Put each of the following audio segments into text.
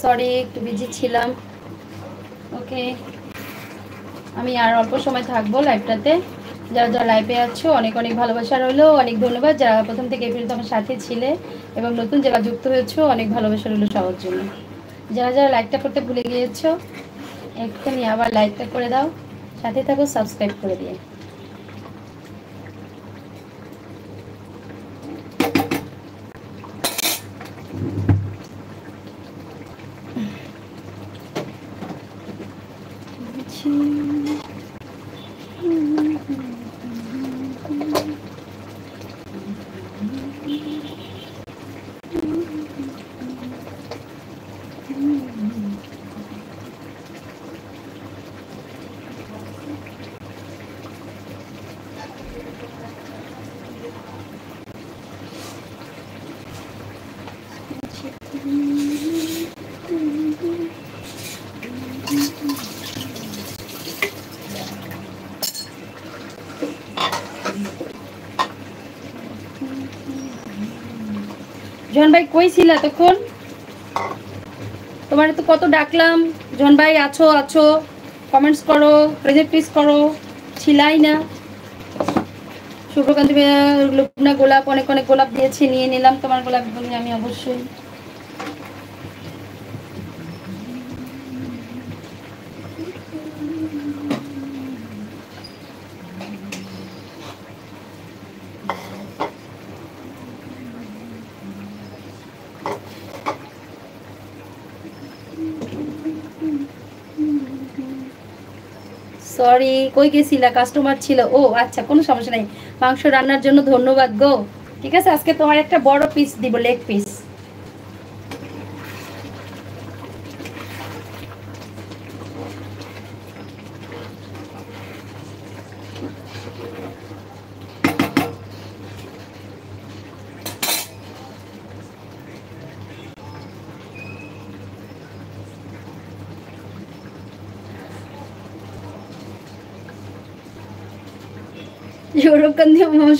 Sorry, একটু busy ছিলাম। ওকে, আমি আর অল্প সময় থাকবো লাইভটাতে। যারা যারা লাইভে আছো অনেক অনেক ভালোবাসা রইলো, অনেক ধন্যবাদ। যারা প্রথম থেকে এই পর্যন্ত আমার সাথে ছিলে এবং নতুন যারা যুক্ত হয়েছো, অনেক ভালোবাসা রইলো সবার জন্য। যারা যারা লাইকটা করতে ভুলে গিয়েছো, এক্ষুনি আবার লাইকটা করে দাও, সাথে থাকো, সাবস্ক্রাইব করে দিয়ে। জন ভাই কই ছিল তখন? তোমার তো কত ডাকলাম, জন ভাই আছো আছো, কমেন্টস করো, প্রেজেন্ট প্লিজ করো, ছিলাই না। শুভ্রকান্তি লুবনা গোলাপ, অনেক অনেক গোলাপ দিয়েছি, নিয়ে নিলাম তোমার গোলাপগুলি আমি অবশ্যই। সরি, কই গেছিলা? কাস্টমার ছিল। ও আচ্ছা, কোনো সমস্যা নাই। মাংস রান্নার জন্য ধন্যবাদ গো। ঠিক আছে, আজকে তোমার একটা বড় পিস দিব, লেগ পিস।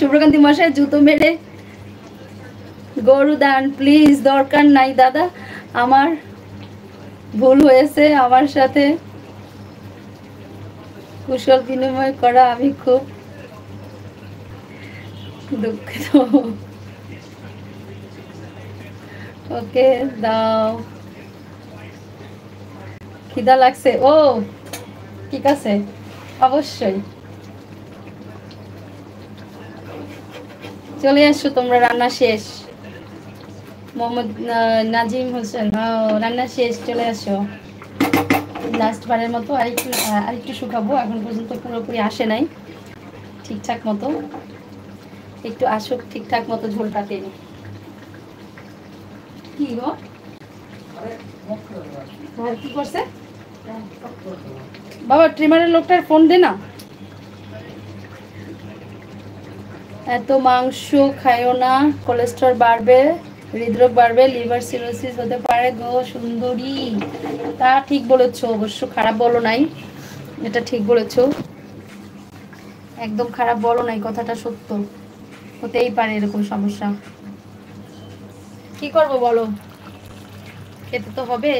শুভ্রকান্তি মশাই জুতো মেরে গরু দান প্লিজ, দরকার নাই দাদা, আমার ভুল হয়েছে, আমার সাথে কুশল বিনিময় করা আমি খুব দুঃখিত। ওকে দাও, খিদা লাগছে। ও ঠিক আছে, অবশ্যই চলে আসো তোমরা। রান্না শেষ। মোহাম্মদ নাজিম হোসেন, রান্না শেষ, চলে আসো। লাস্ট বারের মতো আরেকটু শুকাবো, এখন পর্যন্ত পুরোপুরি আসে নাই ঠিকঠাক মতো, একটু আসুক ঠিকঠাক মতো ঝোলটা টেনে। কি গো কি করছে বাবা? ট্রিমারের লোকটার ফোন দে না। এত মাংস খাইও না, কোলেস্ট্রল বাড়বে, হৃদরোগ বাড়বে, লিভার সিরোসিস হতে পারে গো সুন্দরী। তা ঠিক বলেছো, অবশ্য খারাপ বলো নাই, এটা ঠিক বলেছো, একদম খারাপ বলো নাই, কথাটা সত্য, হতেই পারে এরকম সমস্যা। কি করব বলো, খেতে তো হবে।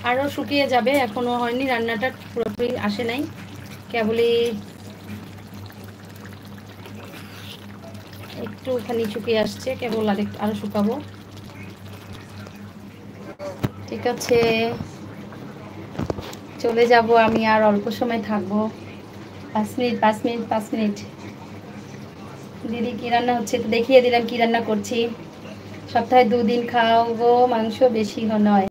আরও শুকিয়ে যাবে, এখনো হয়নি, রান্নাটা পুরোপুরি আসে নাই, কেবলই একটুখানি শুকিয়ে আসছে, কেবল আরো শুকাবো। ঠিক আছে, চলে যাব আমি, আর অল্প সময় থাকবো, 5 মিনিট 5 মিনিট 5 মিনিট। দিদি কি রান্না হচ্ছে তো দেখিয়ে দিলাম কি রান্না করছি। সপ্তাহে 2 দিন খাও গো মাংস, বেশি নয়।